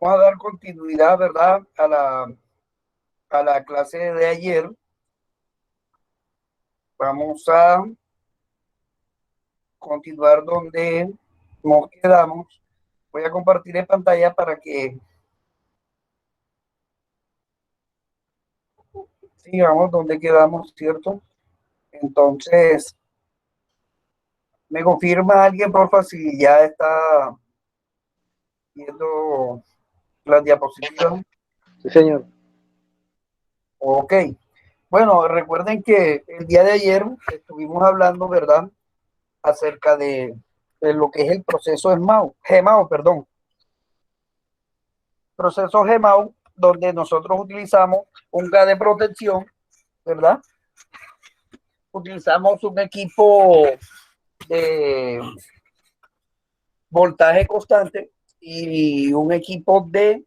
Vamos a dar continuidad, ¿verdad? A la clase de ayer. Vamos a continuar donde nos quedamos. Voy a compartir en pantalla para que sigamos donde quedamos, ¿cierto? Entonces, ¿me confirma alguien, porfa, si ya está viendo las diapositivas? Sí, señor. Ok. Bueno, recuerden que el día de ayer estuvimos hablando, ¿verdad? Acerca de lo que es el proceso GEMAO, perdón. Proceso GEMAO, donde nosotros utilizamos un gas de protección, ¿verdad? Utilizamos un equipo de voltaje constante y un equipo de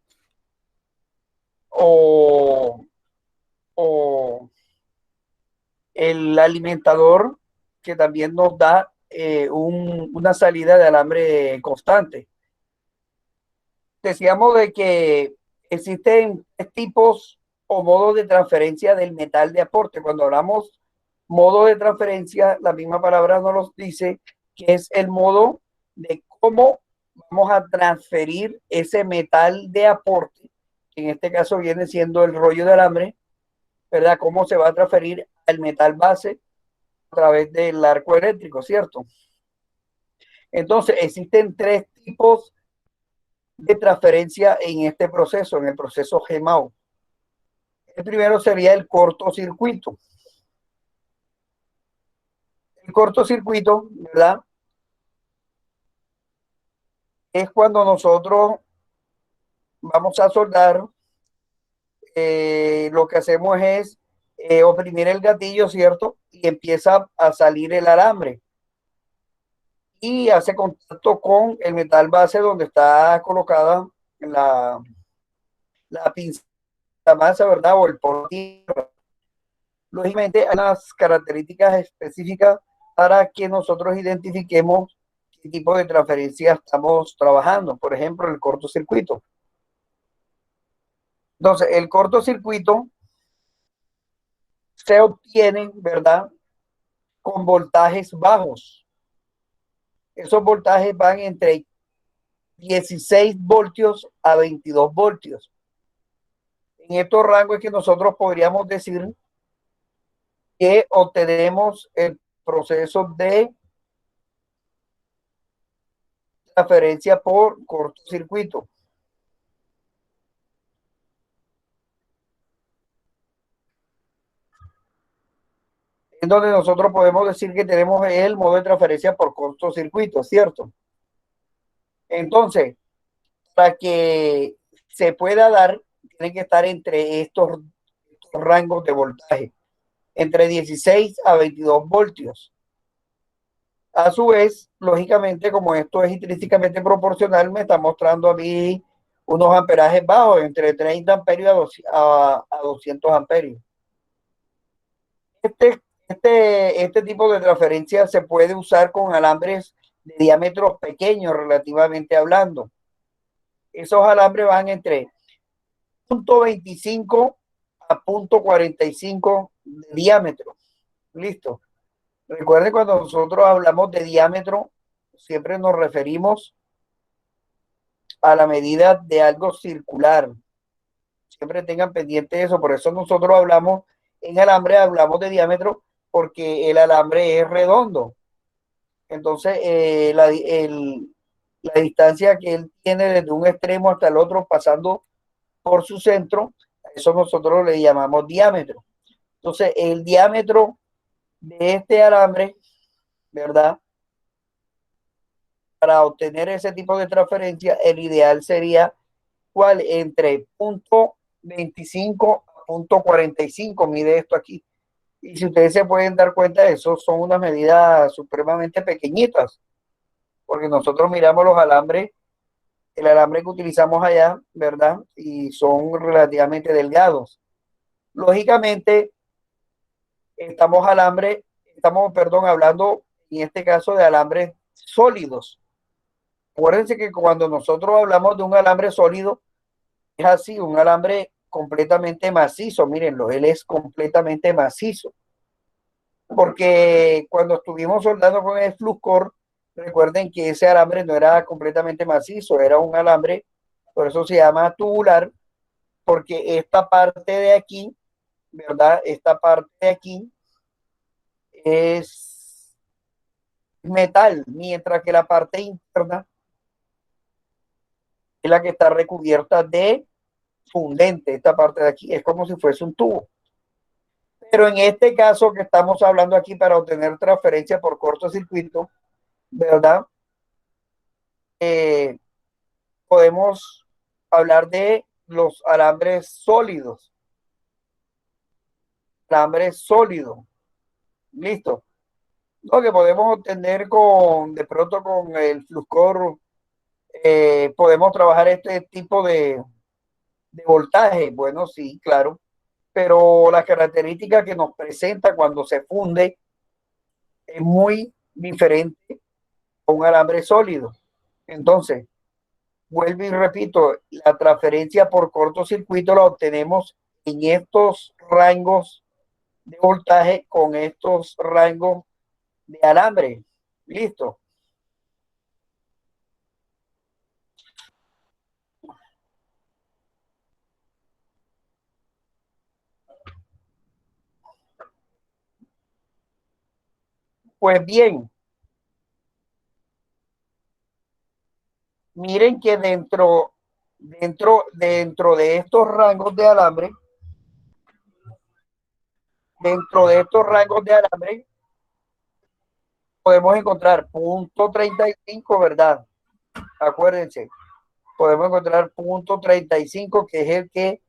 o, o el alimentador que también nos da una salida de alambre constante. Decíamos de que existen tipos o modos de transferencia del metal de aporte. Cuando hablamos modo de transferencia, la misma palabra nos dice que es el modo de cómo vamos a transferir ese metal de aporte, que en este caso viene siendo el rollo de alambre, ¿verdad? Cómo se va a transferir al metal base a través del arco eléctrico, ¿cierto? Entonces, existen tres tipos de transferencia en este proceso, en el proceso GEMAO. El primero sería el cortocircuito. El cortocircuito, ¿verdad? Es cuando nosotros vamos a soldar, lo que hacemos es oprimir el gatillo, ¿cierto? Y empieza a salir el alambre y hace contacto con el metal base donde está colocada la pinza masa, ¿verdad? O el portillo. Lógicamente hay unas características específicas para que nosotros identifiquemos qué tipo de transferencia estamos trabajando. Por ejemplo, el cortocircuito. Entonces, el cortocircuito se obtiene, ¿verdad? Con voltajes bajos. Esos voltajes van entre 16 voltios a 22 voltios. En estos rangos es que nosotros podríamos decir que obtenemos el proceso de transferencia por cortocircuito. En donde nosotros podemos decir que tenemos el modo de transferencia por cortocircuito, ¿cierto? Entonces, para que se pueda dar, tiene que estar entre estos rangos de voltaje, entre 16 a 22 voltios. A su vez, lógicamente, como esto es intrínsecamente proporcional, me está mostrando a mí unos amperajes bajos, entre 30 amperios a 200 amperios. Este tipo de transferencia se puede usar con alambres de diámetros pequeños, relativamente hablando. Esos alambres van entre 0.25 a 0.45 de diámetro. Listo. Recuerden, cuando nosotros hablamos de diámetro, siempre nos referimos a la medida de algo circular. Siempre tengan pendiente eso. Por eso nosotros hablamos en alambre, hablamos de diámetro, porque el alambre es redondo. Entonces, la distancia que él tiene desde un extremo hasta el otro, pasando por su centro, eso nosotros le llamamos diámetro. Entonces, el diámetro de este alambre, ¿verdad? Para obtener ese tipo de transferencia, el ideal sería ¿cuál? Entre 0.25 a 0.45, mide esto aquí. Y si ustedes se pueden dar cuenta, eso son unas medidas supremamente pequeñitas, porque nosotros miramos los alambres, el alambre que utilizamos allá, ¿verdad? Y son relativamente delgados. Lógicamente, perdón, hablando en este caso de alambres sólidos. Acuérdense que cuando nosotros hablamos de un alambre sólido, Es así, un alambre completamente macizo, mírenlo, él es completamente macizo. Porque cuando estuvimos soldando con el Fluscor, recuerden que ese alambre no era completamente macizo, era un alambre, por eso se llama tubular, porque esta parte de aquí, ¿verdad? Esta parte de aquí es metal, mientras que la parte interna es la que está recubierta de fundente. Esta parte de aquí es como si fuese un tubo. Pero en este caso que estamos hablando aquí para obtener transferencia por cortocircuito, ¿verdad? Eh, Podemos hablar de los alambres sólidos. Alambre sólido. Listo. Lo que podemos obtener con, de pronto con el Fluscor, podemos trabajar este tipo de voltaje. Bueno, sí, claro. Pero la característica que nos presenta cuando se funde es muy diferente a un alambre sólido. Entonces, vuelvo y repito, la transferencia por cortocircuito la obtenemos en estos rangos de voltaje con estos rangos de alambre. Listo. Pues bien, miren que dentro de estos rangos de alambre, dentro de estos rangos de alambre, podemos encontrar punto 35, ¿verdad? Acuérdense, podemos encontrar punto 35, que es el que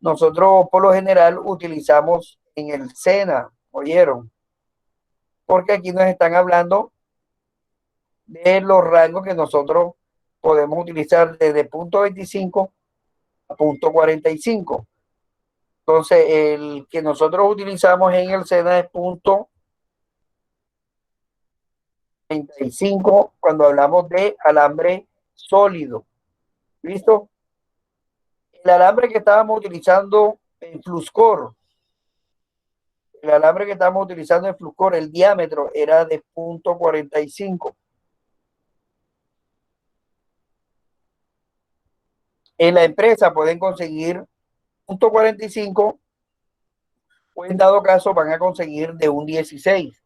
nosotros por lo general utilizamos en el SENA, ¿oyeron? Porque aquí nos están hablando de los rangos que nosotros podemos utilizar desde punto 25 a punto 45. Entonces, el que nosotros utilizamos en el SENA es punto 35 cuando hablamos de alambre sólido. ¿Listo? El alambre que estábamos utilizando en Fluscor, el alambre que estábamos utilizando en Fluscor, el diámetro era de punto 45. En la empresa pueden conseguir punto 45 o en dado caso van a conseguir de un 16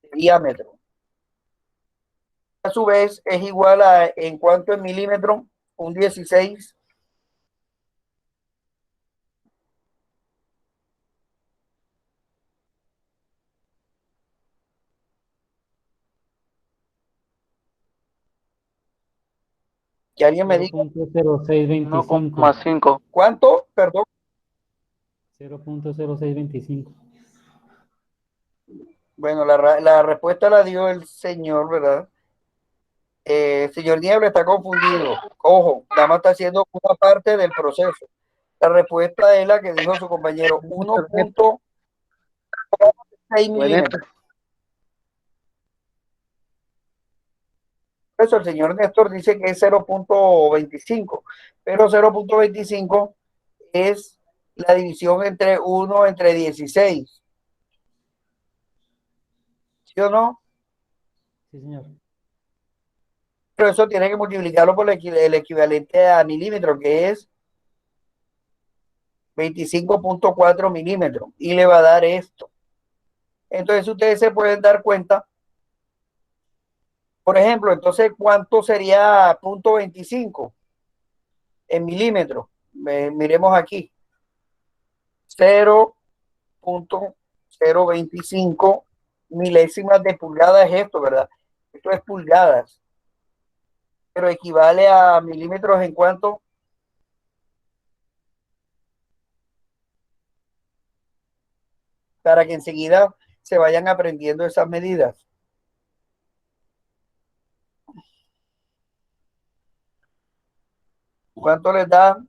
de diámetro. A su vez es igual a, en cuanto en milímetro, un 16. Que alguien me diga. 0.0625. 1,5. ¿Cuánto? Perdón. 0.0625. Bueno, la respuesta la dio el señor, ¿verdad? Señor Niebla está confundido. Ojo, nada más está haciendo una parte del proceso. La respuesta es la que dijo su compañero, 1.6 milímetros. Eso el señor Néstor dice que es 0.25, pero 0.25 es la división entre 1 entre 16. ¿Sí o no? Sí, señor. Pero eso tiene que multiplicarlo por el equivalente a milímetro, que es 25.4 milímetros, y le va a dar esto. Entonces ustedes se pueden dar cuenta, por ejemplo, entonces, ¿cuánto sería punto 25 en milímetros? Miremos aquí, 0.025 milésimas de pulgada es esto, ¿verdad? Esto es pulgadas, pero equivale a milímetros en cuanto, para que enseguida se vayan aprendiendo esas medidas. ¿Cuánto les da?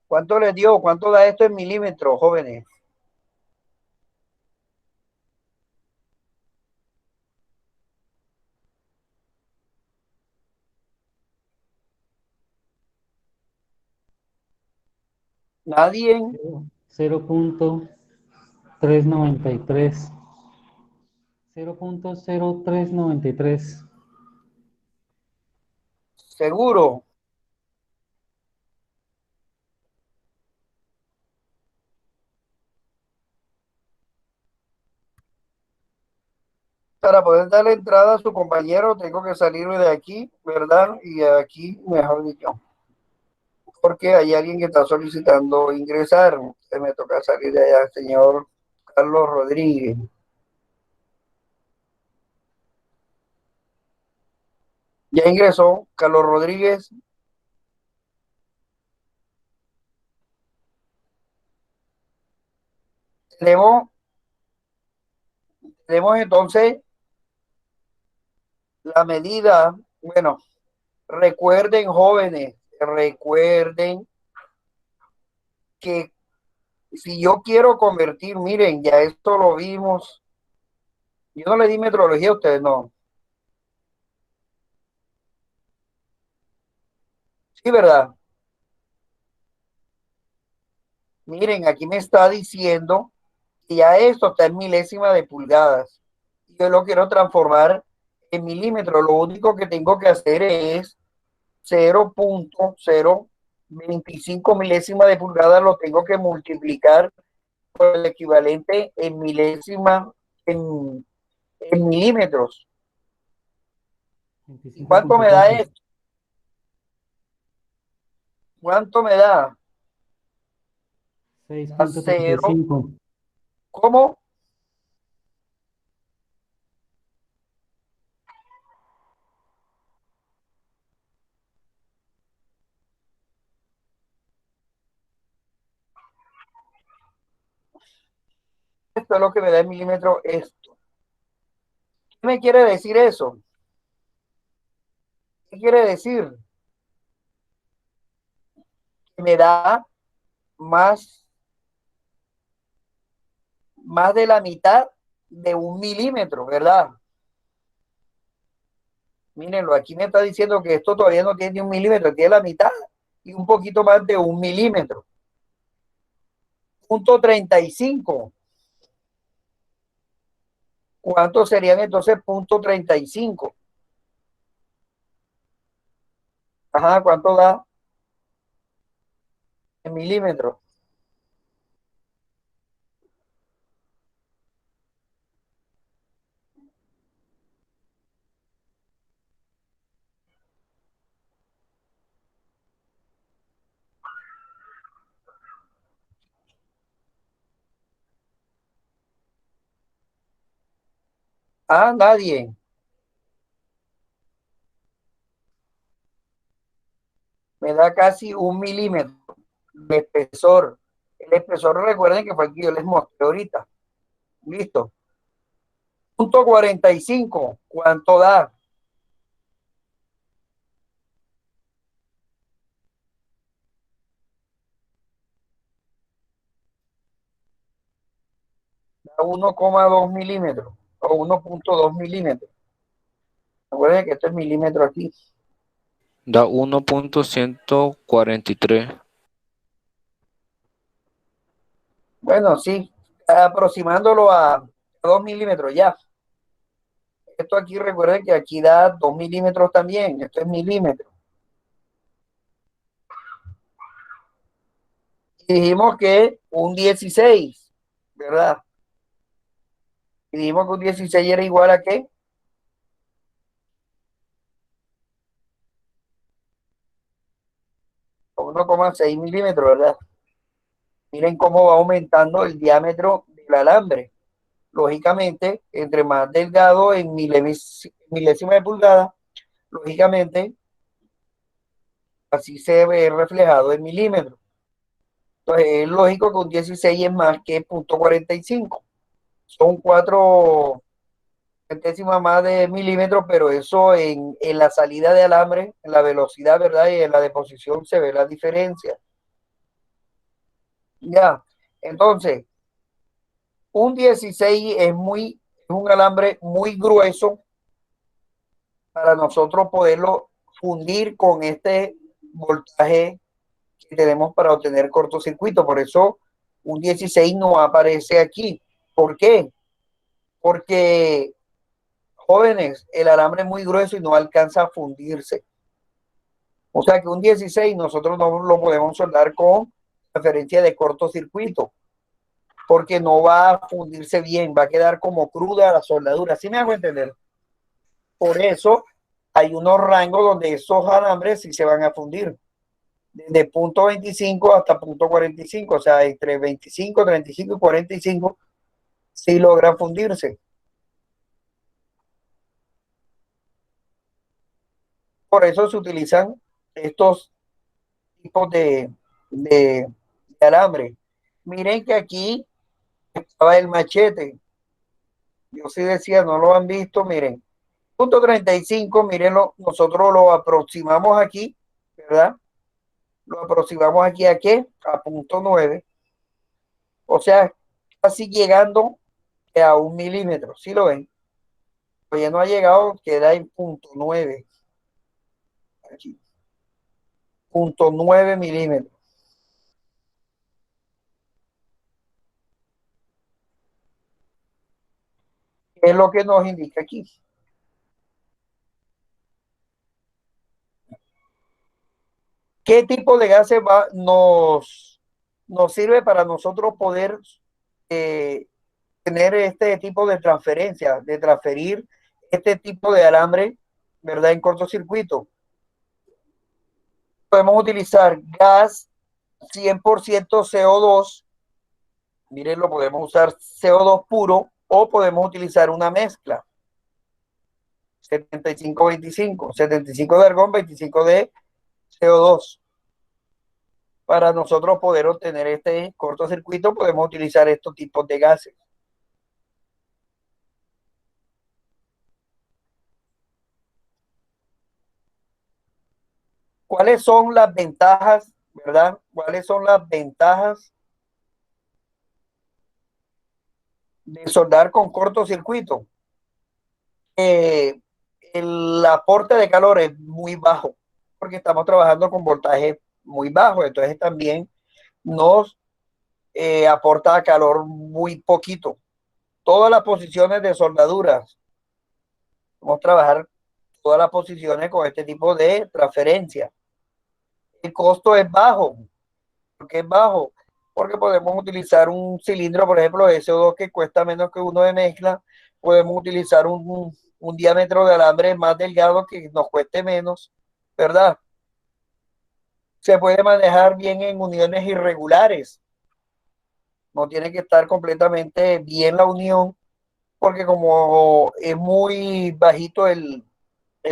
¿Cuánto les dio? ¿Cuánto da esto en milímetros, jóvenes? Nadie. 0.393. 0.0393. Seguro. Para poder darle entrada a su compañero, tengo que salir de aquí, ¿verdad? Y aquí, mejor dicho, porque hay alguien que está solicitando ingresar. Me toca salir de allá, señor Carlos Rodríguez. Ya ingresó Carlos Rodríguez. Tenemos, tenemos entonces la medida. Bueno, recuerden, jóvenes, recuerden que si yo quiero convertir, miren, ya esto lo vimos. Yo no le di metrología a ustedes, no. Sí, ¿verdad? Miren, aquí me está diciendo que ya esto está en milésima de pulgadas. Yo lo quiero transformar en milímetros. Lo único que tengo que hacer es 0.025 milésimas de pulgada. Lo tengo que multiplicar por el equivalente en milésima, en milímetros. ¿Y cuánto me da 25.4. esto? ¿Cuánto me da? A cero. 6.35. ¿Cómo? Esto es lo que me da en milímetros esto. ¿Qué me quiere decir eso? ¿Qué quiere decir? Que me da más, más de la mitad de un milímetro, ¿verdad? Mírenlo, aquí me está diciendo que esto todavía no tiene ni un milímetro, tiene la mitad y un poquito más de un milímetro. Punto 35. ¿Cuántos serían entonces punto 35? Ajá, ¿cuánto da en milímetros? Ah, nadie. Me da casi un milímetro de espesor. El espesor, recuerden que fue el que yo les mostré ahorita. Listo. Punto 45. ¿Cuánto da? Da 1,2 milímetros o 1,2 milímetros. Recuerden que esto es milímetro aquí. Da 1.143. Bueno, sí, aproximándolo a 2 milímetros ya. Esto aquí, recuerden que aquí da 2 milímetros también. Esto es milímetro. Y dijimos que un 16, ¿verdad? Y dijimos que un 16 era igual a ¿qué? 1,6 milímetros, ¿verdad? Miren cómo va aumentando el diámetro del alambre. Lógicamente, entre más delgado en milésima de pulgada, lógicamente, así se ve reflejado en milímetros. Entonces, es lógico que un 16 es más que punto 45. Son 4 centésimas más de milímetros, pero eso en la salida de alambre, en la velocidad, ¿verdad? Y en la deposición se ve la diferencia. Ya, entonces, un 16 es un alambre muy grueso para nosotros poderlo fundir con este voltaje que tenemos para obtener cortocircuito. Por eso un 16 no aparece aquí. ¿Por qué? Porque, jóvenes, el alambre es muy grueso y no alcanza a fundirse. O sea que un 16 nosotros no lo podemos soldar con referencia de cortocircuito, porque no va a fundirse bien, va a quedar como cruda la soldadura. ¿Sí me hago entender? Por eso hay unos rangos donde esos alambres sí se van a fundir, desde punto 25 hasta punto 45, o sea, entre 25, 35 y 45 sí logran fundirse. Por eso se utilizan estos tipos de alambre. Miren que aquí estaba el machete. Yo sí decía, no lo han visto, miren. Punto 35, mírenlo, nosotros lo aproximamos aquí, ¿verdad? Lo aproximamos aquí a qué? A punto 9, o sea, casi llegando a 1 milímetro, ¿sí lo ven? Todavía no ha llegado, queda en punto 9, aquí, punto 9 milímetros. ¿Qué es lo que nos indica aquí? ¿Qué tipo de gases nos sirve para nosotros poder eh, tener este tipo de transferencia, de transferir este tipo de alambre, ¿verdad? En cortocircuito. Podemos utilizar gas 100% CO2, miren, lo podemos usar CO2 puro o podemos utilizar una mezcla 75-25, 75 de argón, 25 de CO2. Para nosotros poder obtener este cortocircuito podemos utilizar estos tipos de gases. ¿Cuáles son las ventajas, verdad? ¿Cuáles son las ventajas de soldar con cortocircuito? El aporte de calor es muy bajo porque estamos trabajando con voltaje muy bajo, entonces también nos aporta calor muy poquito. Todas las posiciones de soldaduras, vamos a trabajar todas las posiciones con este tipo de transferencia. El costo es bajo. ¿Por qué es bajo? Porque podemos utilizar un cilindro, por ejemplo, de CO2 que cuesta menos que uno de mezcla. Podemos utilizar un diámetro de alambre más delgado que nos cueste menos, ¿verdad? Se puede manejar bien en uniones irregulares. No tiene que estar completamente bien la unión, porque como es muy bajito el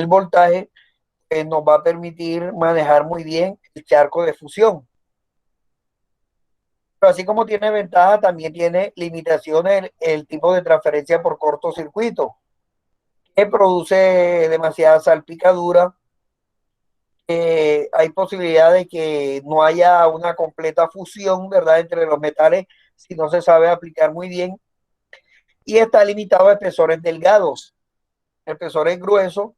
voltaje, nos va a permitir manejar muy bien el charco de fusión. Pero así como tiene ventaja, también tiene limitaciones el tipo de transferencia por cortocircuito, que produce demasiada salpicadura. Hay posibilidad de que no haya una completa fusión, ¿verdad?, entre los metales si no se sabe aplicar muy bien. Y está limitado a espesores delgados. Espesores gruesos,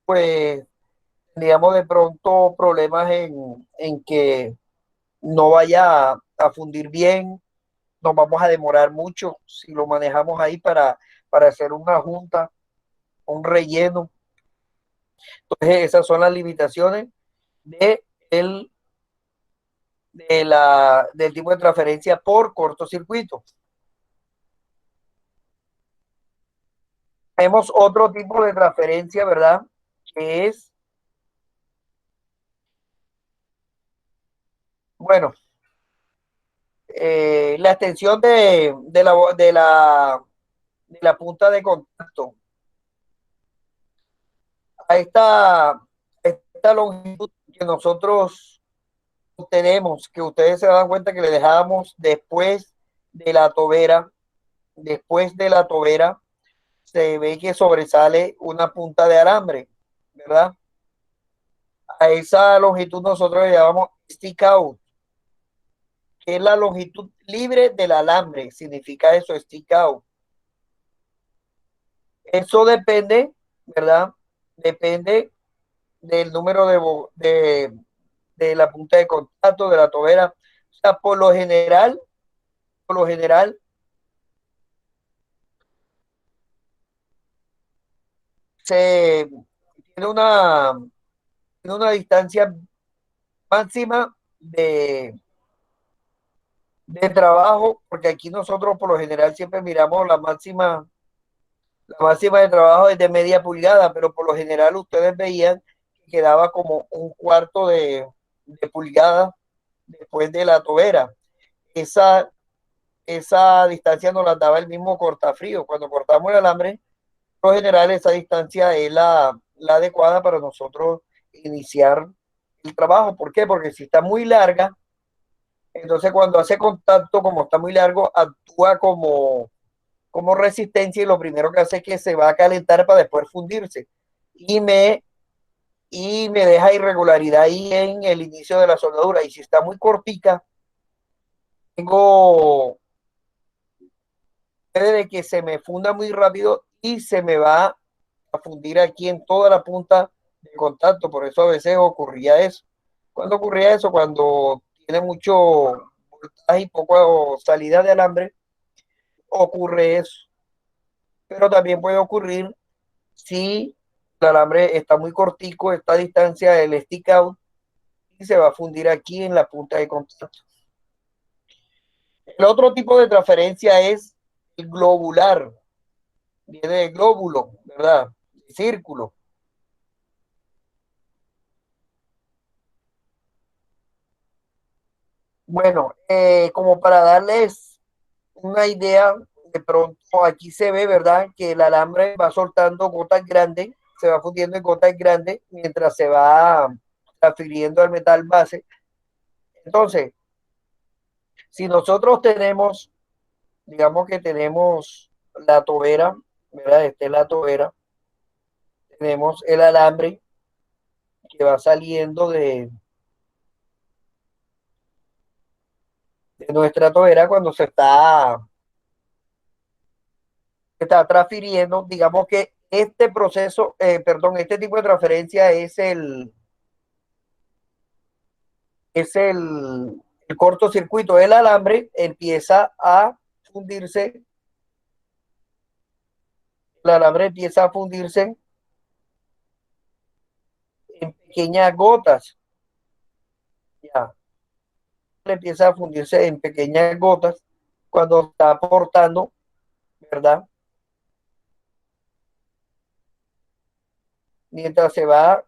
pues tendríamos de pronto problemas en que no vaya a fundir bien, nos vamos a demorar mucho si lo manejamos ahí para hacer una junta, un relleno. Entonces, esas son las limitaciones de el, del tipo de transferencia por cortocircuito. Tenemos otro tipo de transferencia, ¿verdad? Que es, bueno, la extensión de la punta de contacto a esta longitud que nosotros tenemos, que ustedes se dan cuenta que le dejábamos después de la tobera, se ve que sobresale una punta de alambre, ¿verdad? A esa longitud nosotros le llamamos stick out, que es la longitud libre del alambre, significa eso, stick out. Eso depende, ¿verdad? Depende del número de la punta de contacto, de la tobera. O sea, por lo general, se tiene tiene una distancia máxima de trabajo, porque aquí nosotros por lo general siempre miramos la máxima de trabajo es de media pulgada, pero por lo general ustedes veían que quedaba como un cuarto de pulgada después de la tobera. Esa, esa distancia nos la daba el mismo cortafrío. Cuando cortamos el alambre, por lo general esa distancia es la adecuada para nosotros iniciar el trabajo. ¿Por qué? Porque si está muy larga, entonces cuando hace contacto, como está muy largo, actúa como resistencia y lo primero que hace es que se va a calentar para después fundirse. Y me, y me deja irregularidad ahí en el inicio de la soldadura. Y si está muy cortica, tengo de que se me funda muy rápido y se me va a fundir aquí en toda la punta de contacto. Por eso a veces ocurría eso. Cuando ocurría eso, cuando tiene mucho voltaje y poco salida de alambre, ocurre eso. Pero también puede ocurrir si el alambre está muy cortico, esta distancia del stick out y se va a fundir aquí en la punta de contacto. El otro tipo de transferencia es el globular, viene de glóbulo, ¿verdad? El círculo. Bueno, como para darles una idea, de pronto aquí se ve, ¿verdad? Que el alambre va soltando gotas grandes, se va fundiendo en gotas grandes mientras se va transfiriendo al metal base. Entonces, si nosotros tenemos, digamos que tenemos la tobera, ¿verdad? Esta es la tobera, tenemos el alambre que va saliendo de nuestra tobera cuando se está transfiriendo, digamos que este proceso, perdón, este tipo de transferencia es el cortocircuito del alambre, empieza a fundirse, el alambre empieza a fundirse en pequeñas gotas, ya, empieza a fundirse en pequeñas gotas cuando está aportando, ¿verdad? Mientras se va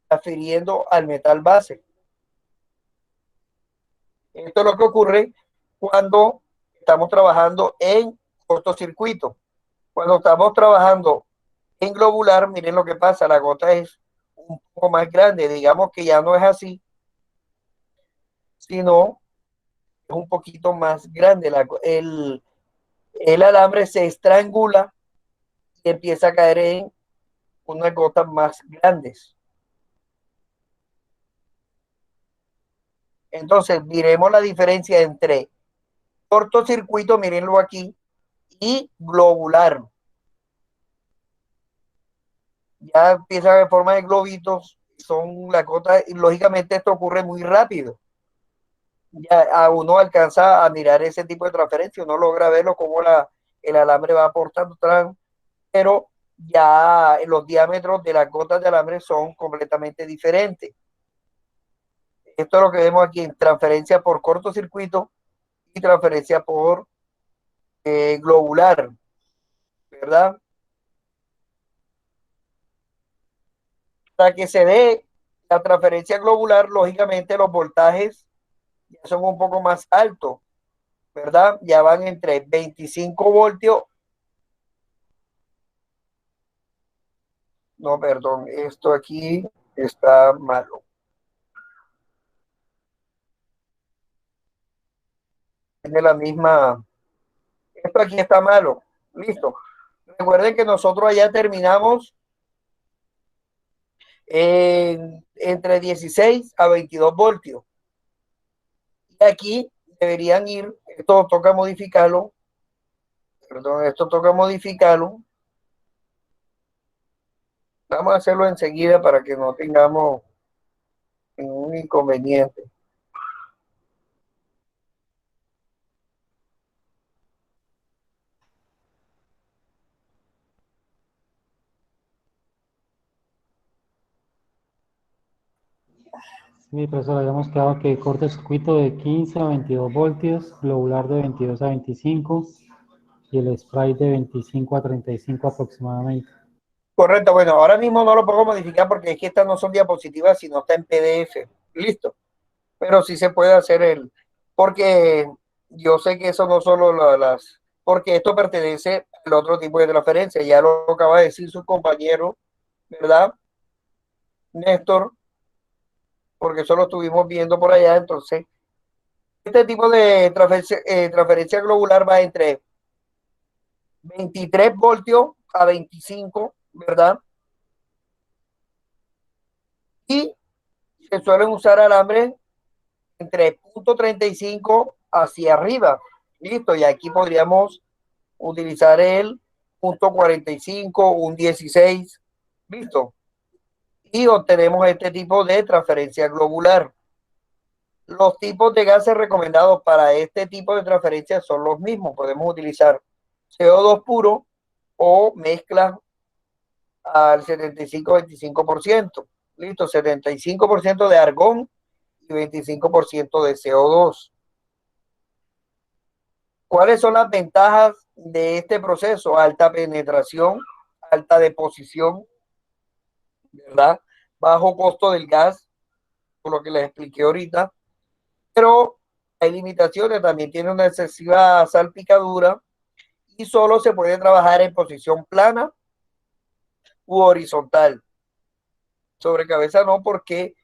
transfiriendo al metal base. Esto es lo que ocurre cuando estamos trabajando en cortocircuito. Cuando estamos trabajando en globular, miren lo que pasa, la gota es un poco más grande, digamos que ya no es así, sino es un poquito más grande. El alambre se estrangula y empieza a caer en unas gotas más grandes. Entonces, miremos la diferencia entre cortocircuito, mírenlo aquí, y globular. Ya empieza a haber forma de globitos, son las gotas, y lógicamente esto ocurre muy rápido. Ya a uno alcanza a mirar ese tipo de transferencia, uno logra verlo como el alambre va aportando, pero ya los diámetros de las gotas de alambre son completamente diferentes. Esto es lo que vemos aquí en transferencia por cortocircuito y transferencia por globular, ¿verdad? Para que se dé la transferencia globular, lógicamente los voltajes ya son un poco más altos, ¿verdad? Ya van entre 25 voltios. No, perdón, esto aquí está malo. Tiene la misma. Esto aquí está malo. Listo. Recuerden que nosotros allá terminamos entre 16 a 22 voltios. Y aquí deberían ir, esto toca modificarlo, perdón, esto toca modificarlo. Vamos a hacerlo enseguida para que no tengamos ningún inconveniente. Sí, profesor, habíamos quedado que cortocircuito de 15 a 22 voltios, globular de 22 a 25 y el spray de 25 a 35 aproximadamente. Correcto, bueno, ahora mismo no lo puedo modificar porque es que estas no son diapositivas, sino está en PDF. Listo. Pero sí se puede hacer porque yo sé que eso no solo porque esto pertenece al otro tipo de transferencia, ya lo acaba de decir su compañero, ¿verdad? Néstor, porque eso lo estuvimos viendo por allá, entonces, este tipo de transferencia globular va entre 23 voltios a 25, ¿verdad? Y se suelen usar alambres entre .35 hacia arriba. Listo, y aquí podríamos utilizar el .45, un 16, listo. Y obtenemos este tipo de transferencia globular. Los tipos de gases recomendados para este tipo de transferencia son los mismos. Podemos utilizar CO2 puro o mezcla al 75-25%. Listo, 75% de argón y 25% de CO2. ¿Cuáles son las ventajas de este proceso? Alta penetración, alta deposición, ¿verdad? Bajo costo del gas, por lo que les expliqué ahorita, pero hay limitaciones, también tiene una excesiva salpicadura y solo se puede trabajar en posición plana u horizontal. Sobre cabeza no, porque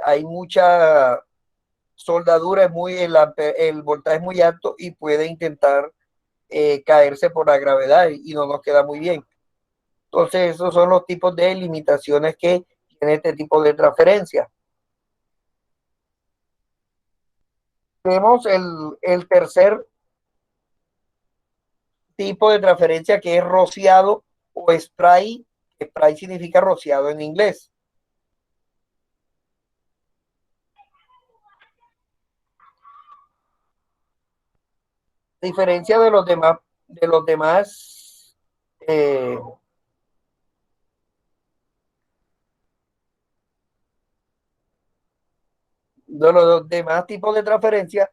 hay mucha soldadura, el voltaje es muy alto y puede intentar caerse por la gravedad y no nos queda muy bien. Entonces, esos son los tipos de limitaciones que tiene este tipo de transferencia. Tenemos el tercer tipo de transferencia que es rociado o spray. Spray significa rociado en inglés. A diferencia de los demás eh, de los demás tipos de transferencia,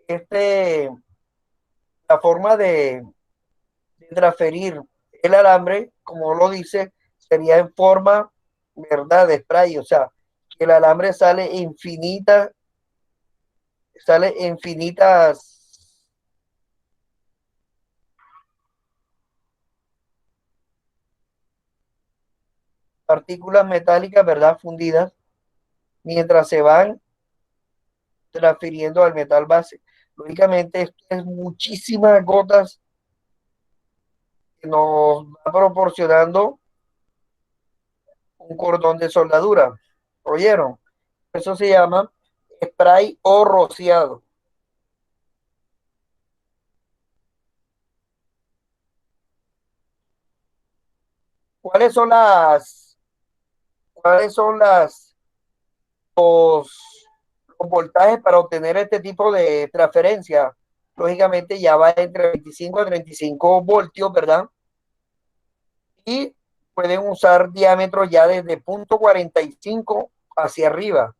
este, la forma de transferir el alambre, como lo dice, sería en forma, ¿verdad?, de spray, o sea, que el alambre sale infinitas partículas metálicas, ¿verdad?, fundidas, mientras se van transfiriendo al metal base. Lógicamente, esto es muchísimas gotas que nos va proporcionando un cordón de soldadura. ¿Oyeron? Eso se llama spray o rociado. ¿Cuáles son cuáles son los voltajes para obtener este tipo de transferencia? Lógicamente ya va entre 25 a 35 voltios, ¿verdad? Y pueden usar diámetros ya desde .45 hacia arriba.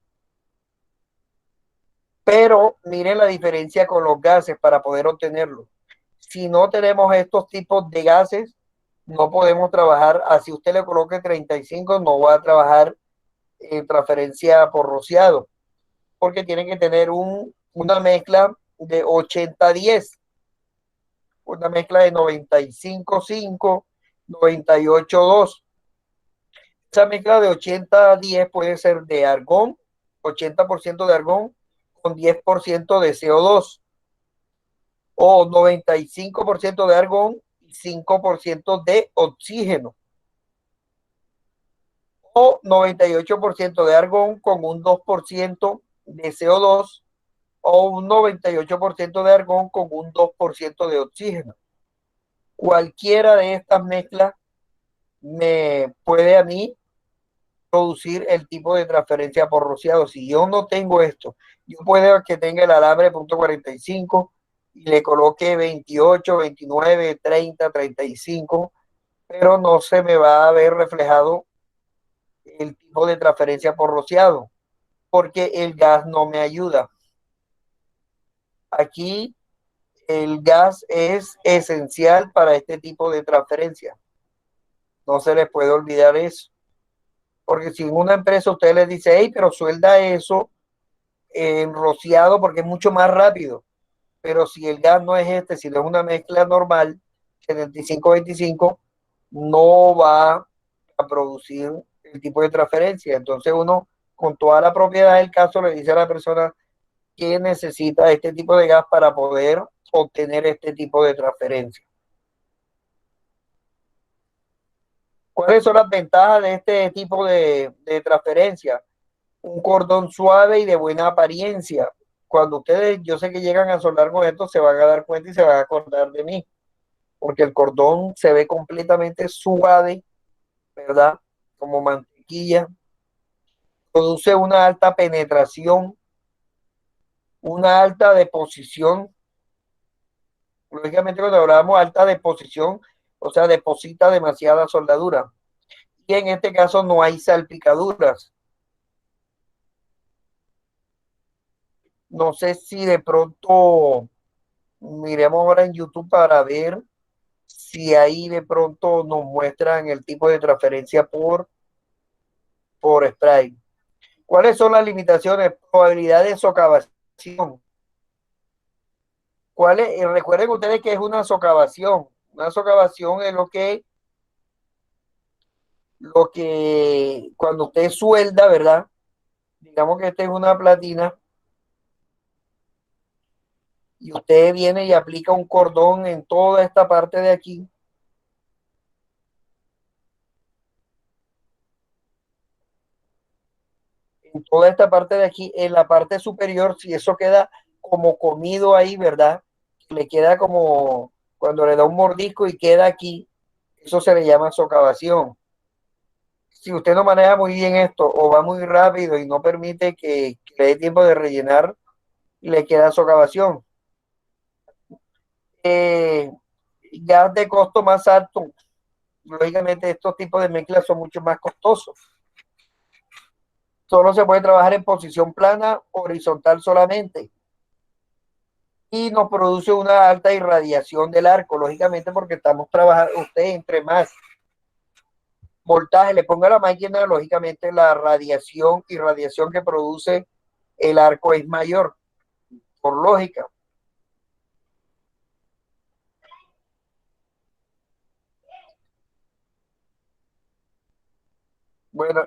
Pero miren la diferencia con los gases para poder obtenerlo. Si no tenemos estos tipos de gases, no podemos trabajar. Así usted le coloque 35, no va a trabajar en transferencia por rociado, porque tiene que tener una mezcla de 80-10, una mezcla de 95-5, 98-2. Esa mezcla de 80-10 puede ser de argón, 80% de argón con 10% de CO2, o 95% de argón y 5% de oxígeno, o 98% de argón con un 2% de CO2 o un 98% de argón con un 2% de oxígeno. Cualquiera de estas mezclas me puede a mí producir el tipo de transferencia por rociado. Si yo no tengo esto, yo puedo que tenga el alambre .45 y le coloque 28, 29, 30, 35, pero no se me va a ver reflejado el tipo de transferencia por rociado, porque el gas no me ayuda. Aquí el gas es esencial para este tipo de transferencia. No se les puede olvidar eso. Porque si en una empresa usted les dice, hey, pero suelda eso en rociado porque es mucho más rápido. Pero si el gas no es este, si no es una mezcla normal, 75-25, no va a producir el tipo de transferencia. Entonces uno, con toda la propiedad del caso, le dice a la persona que necesita este tipo de gas para poder obtener este tipo de transferencia. ¿Cuáles son las ventajas de este tipo de transferencia? Un cordón suave y de buena apariencia. Cuando ustedes, yo sé que llegan a soldar con esto, se van a dar cuenta y se van a acordar de mí, porque el cordón se ve completamente suave, ¿verdad? Como mantequilla. Produce una alta penetración, una alta deposición. Lógicamente, cuando hablamos alta deposición, o sea, deposita demasiada soldadura. Y en este caso no hay salpicaduras. No sé si de pronto miremos ahora en YouTube para ver si ahí de pronto nos muestran el tipo de transferencia por spray. ¿Cuáles son las limitaciones? Probabilidad de socavación. Recuerden ustedes que es una socavación. Una socavación es lo que cuando usted suelda, ¿verdad? Digamos que esta es una platina y usted viene y aplica un cordón en toda esta parte de aquí. En toda esta parte de aquí, en la parte superior, si eso queda como comido ahí, ¿verdad? Le queda como cuando le da un mordisco y queda aquí, eso se le llama socavación. Si usted no maneja muy bien esto o va muy rápido y no permite que le dé tiempo de rellenar, le queda socavación. Eh, Gas de costo más alto. Lógicamente estos tipos de mezclas son mucho más costosos. Solo se puede trabajar en posición plana, horizontal solamente. Y nos produce una alta irradiación del arco, lógicamente porque estamos trabajando, usted entre más voltaje le ponga a la máquina, lógicamente la irradiación que produce el arco es mayor, por lógica. Bueno,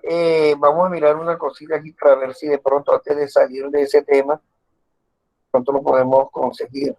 vamos a mirar una cosita aquí para ver si de pronto antes de salir de ese tema, pronto lo podemos conseguir.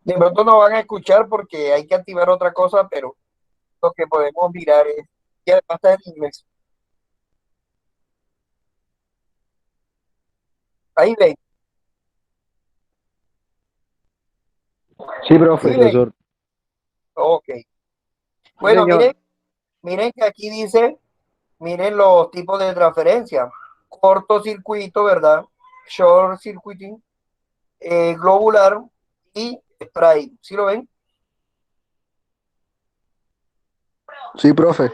De pronto no van a escuchar porque hay que activar otra cosa, pero lo que podemos mirar es, y además está en inglés. Ahí ven, Sí, profe, sí ven. profesor. Ok. Sí, Bueno, señor. miren que aquí dice, miren los tipos de transferencia. Cortocircuito, ¿verdad? Short circuiting, globular y spray. ¿Sí lo ven? Sí, profe.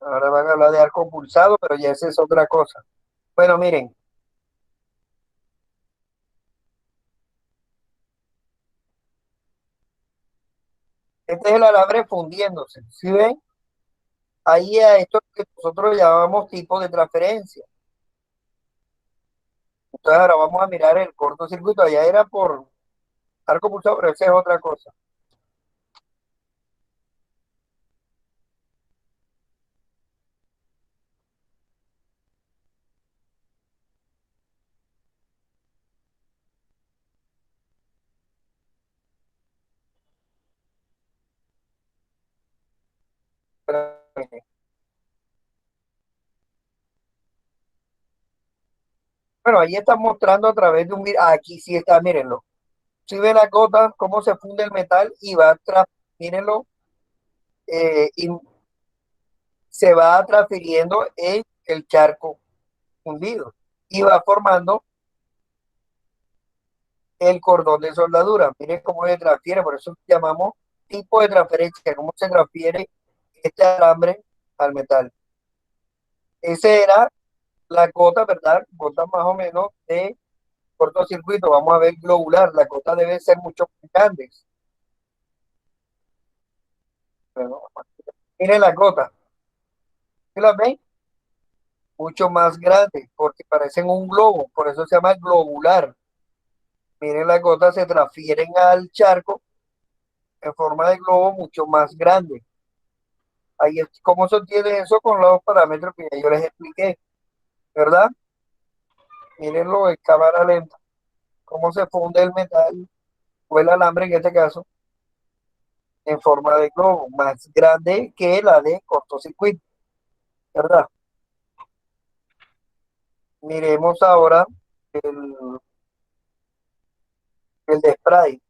Ahora van a hablar de arco pulsado, pero ya esa es otra cosa. Bueno, miren, este es el alambre fundiéndose. ¿Sí ven? Ahí a esto que nosotros llamamos tipo de transferencia. Entonces ahora vamos a mirar el cortocircuito. Allá era por arco pulsado, pero esa es otra cosa. Bueno, ahí está mostrando a través de un... Aquí sí está, mírenlo. Si ven la gota, cómo se funde el metal y va atrás, mírenlo, y se va transfiriendo en el charco fundido y va formando el cordón de soldadura. Miren cómo se transfiere, por eso llamamos tipo de transferencia, cómo se transfiere este alambre al metal. Esa era la gota, ¿verdad? Gota más o menos de cortocircuito. Vamos a ver globular. La gota debe ser mucho más grande. Bueno, miren la gota. ¿Sí la ven? Mucho más grande, porque parecen un globo, por eso se llama globular. Miren, las gotas se transfieren al charco en forma de globo mucho más grande. Ahí es cómo se obtiene eso con los parámetros que ya yo les expliqué, ¿verdad? Mírenlo en cámara lenta, cómo se funde el metal o el alambre en este caso en forma de globo, más grande que la de cortocircuito, ¿verdad? Miremos ahora el, el de spray.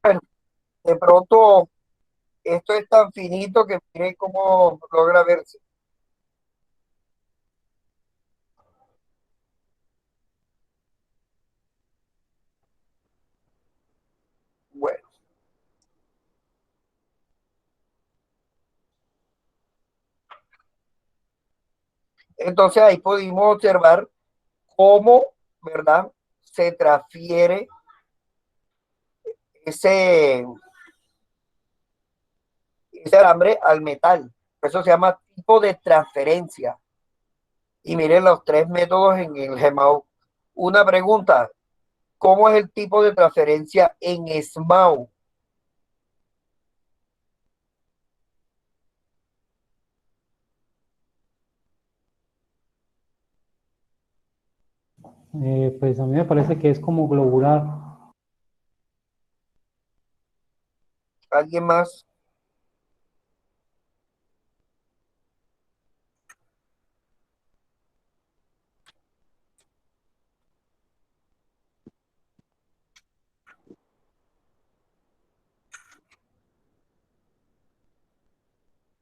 Bueno, de pronto esto es tan finito que miren cómo logra verse. Bueno, entonces ahí pudimos observar cómo, ¿verdad? Se transfiere ese, ese alambre al metal. Eso se llama tipo de transferencia. Y miren los tres métodos en el GEMAU. Una pregunta, ¿cómo es el tipo de transferencia en SMAU? Pues a mí me parece que es como globular. ¿Alguien más?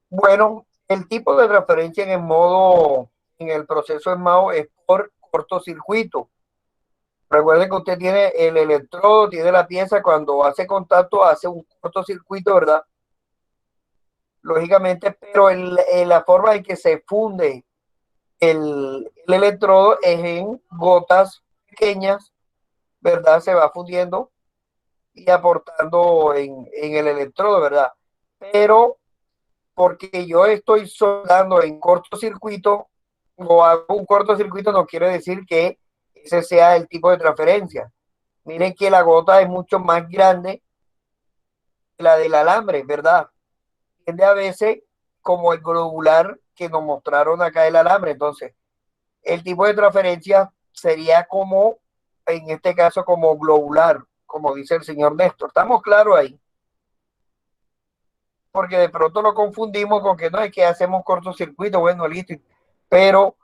Bueno, el tipo de transferencia en el modo, en el proceso SMAU es por cortocircuito. Recuerden que usted tiene el electrodo, tiene la pieza, cuando hace contacto hace un cortocircuito, ¿verdad? Lógicamente, pero la forma en que se funde el electrodo es en gotas pequeñas, ¿verdad? Se va fundiendo y aportando en el electrodo, ¿verdad? Pero porque yo estoy soldando en cortocircuito o hago un cortocircuito no quiere decir que ese sea el tipo de transferencia. Miren que la gota es mucho más grande que la del alambre, ¿verdad? Tiende a veces como el globular que nos mostraron acá el alambre. Entonces, el tipo de transferencia sería como, en este caso, como globular, como dice el señor Néstor. ¿Estamos claros ahí? Porque de pronto lo confundimos con que no es que hacemos cortocircuito, bueno, listo, pero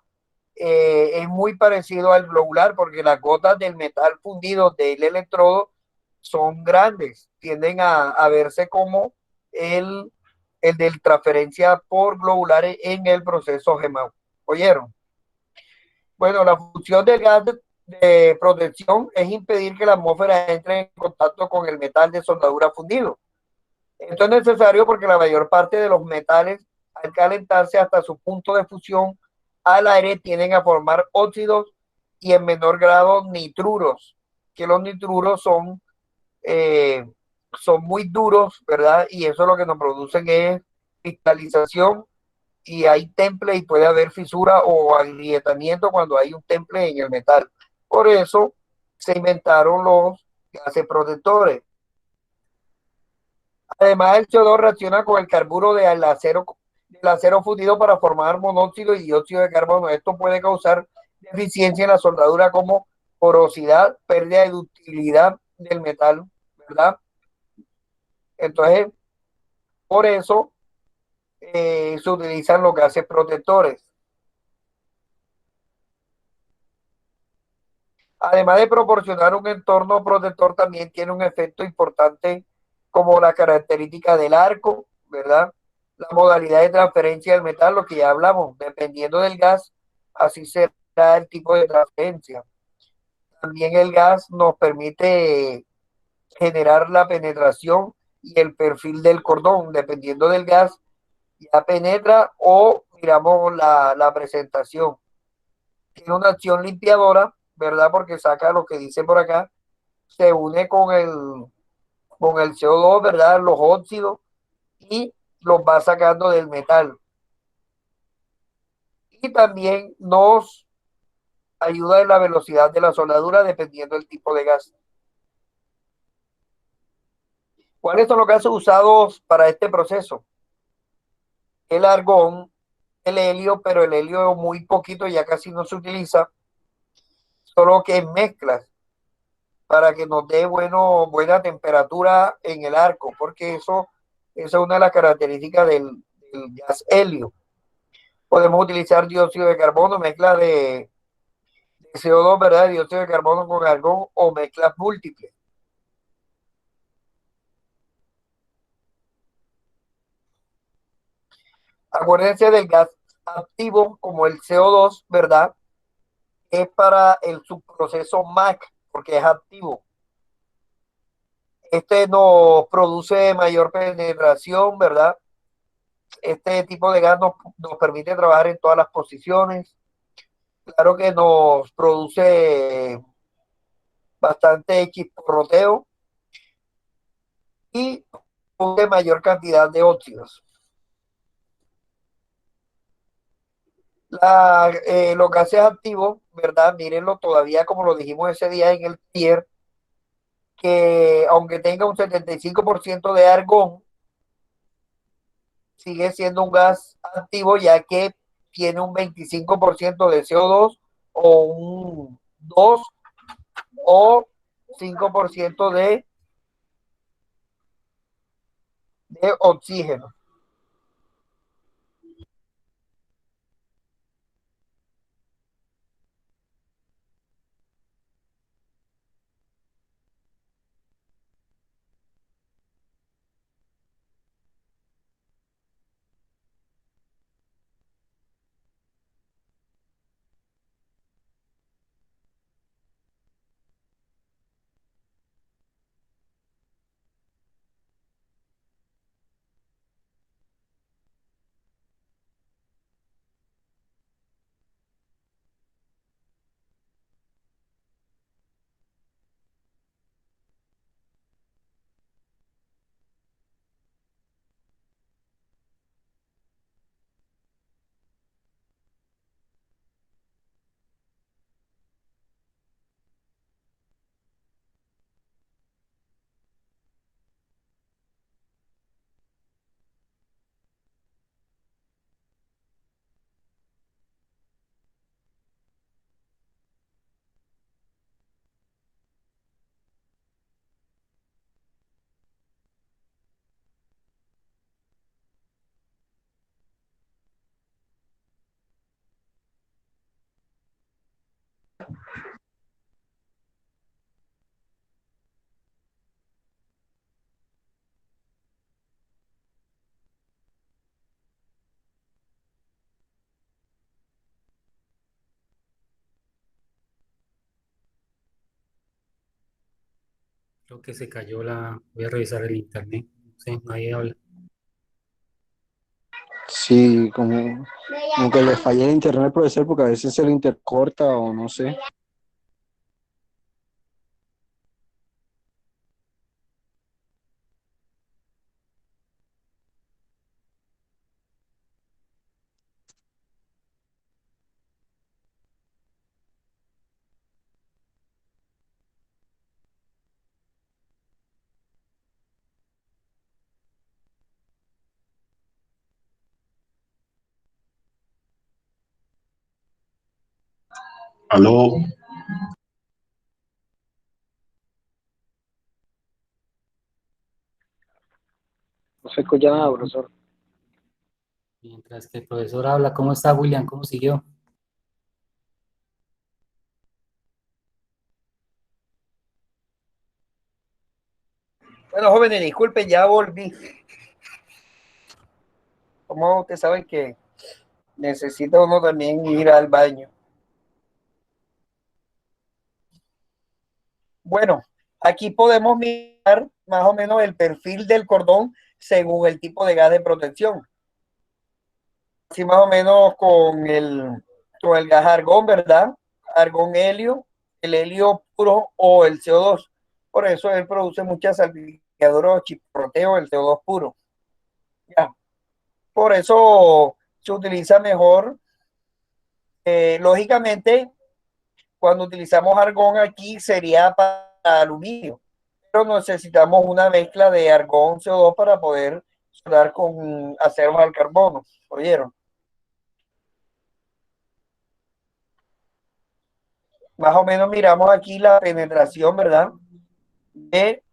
es muy parecido al globular porque las gotas del metal fundido del electrodo son grandes, tienden a verse como el, el de transferencia por globulares en el proceso GEMAU. ¿Oyeron? Bueno, la función del gas de protección es impedir que la atmósfera entre en contacto con el metal de soldadura fundido. Esto es necesario porque la mayor parte de los metales, al calentarse hasta su punto de fusión al aire, tienden a formar óxidos y en menor grado nitruros, que los nitruros son muy duros, ¿verdad? Y eso lo que nos producen es cristalización y hay temple y puede haber fisura o agrietamiento cuando hay un temple en el metal. Por eso se inventaron los gases protectores. Además, el CO2 reacciona con el carburo del acero fundido para formar monóxido y dióxido de carbono. Esto puede causar deficiencia en la soldadura como porosidad, pérdida de ductilidad del metal, ¿verdad? Entonces, por eso se utilizan los gases protectores. Además de proporcionar un entorno protector, también tiene un efecto importante como la característica del arco, ¿verdad? La modalidad de transferencia del metal, lo que ya hablamos, dependiendo del gas, así será el tipo de transferencia. También el gas nos permite generar la penetración y el perfil del cordón, dependiendo del gas, ya penetra o miramos la presentación. Tiene una acción limpiadora, ¿verdad? Porque saca lo que dice por acá, se une con el CO2, ¿verdad? Los óxidos y los va sacando del metal. Y también nos ayuda en la velocidad de la soldadura dependiendo del tipo de gas. ¿Cuáles son los gases usados para este proceso? El argón, el helio, pero el helio muy poquito, ya casi no se utiliza, solo que en mezclas para que nos dé buena temperatura en el arco, porque eso es una de las características del gas helio. Podemos utilizar dióxido de carbono, mezcla de CO2, ¿verdad? Dióxido de carbono con argón o mezclas múltiples. Acuérdense del gas activo como el CO2, ¿verdad? Es para el subproceso MAC, porque es activo. Este nos produce mayor penetración, ¿verdad? Este tipo de gas nos permite trabajar en todas las posiciones. Claro que nos produce bastante chisporroteo y produce mayor cantidad de óxidos. Los gases activos, ¿verdad? Mírenlo todavía como lo dijimos ese día en el tier, que aunque tenga un 75% de argón, sigue siendo un gas activo ya que tiene un 25% de CO2 o un 2 o 5% de oxígeno. Creo que se cayó la... Voy a revisar el internet. No sé, nadie habla. Sí, como que le falla el internet al profesor porque a veces se le intercorta o no sé. Aló, No se escucha nada, profesor. Mientras que el profesor habla, ¿cómo está William? ¿Cómo siguió? Bueno, jóvenes, disculpen, ya volví. Como ustedes saben que necesita uno también ir al baño. Bueno, aquí podemos mirar más o menos el perfil del cordón según el tipo de gas de protección. Así más o menos con el gas argón, ¿verdad? Argón helio, el helio puro o el CO2. Por eso él produce muchas salpicaduras o chisporroteo, el CO2 puro. Ya. Por eso se utiliza mejor. Lógicamente, cuando utilizamos argón aquí sería para aluminio, pero necesitamos una mezcla de argón CO2 para poder soldar con aceros al carbono. ¿Oyeron? Más o menos miramos aquí la penetración, ¿verdad? De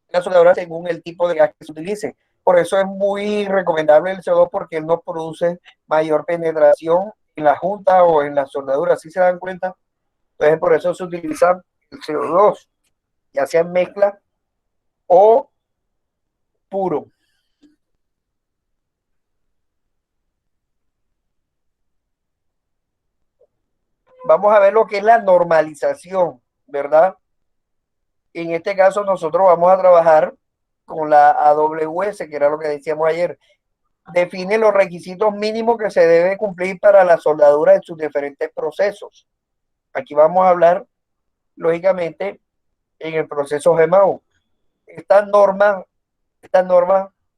la soldadura según el tipo de gas que se utilice. Por eso es muy recomendable el CO2 porque él nos produce mayor penetración en la junta o en la soldadura. ¿Sí se dan cuenta? Entonces por eso se utiliza el CO2, ya sea en mezcla o puro. Vamos a ver lo que es la normalización, ¿verdad? En este caso nosotros vamos a trabajar con la AWS, que era lo que decíamos ayer. Define los requisitos mínimos que se debe cumplir para la soldadura en sus diferentes procesos. Aquí vamos a hablar, lógicamente, en el proceso GMAO. Esta norma,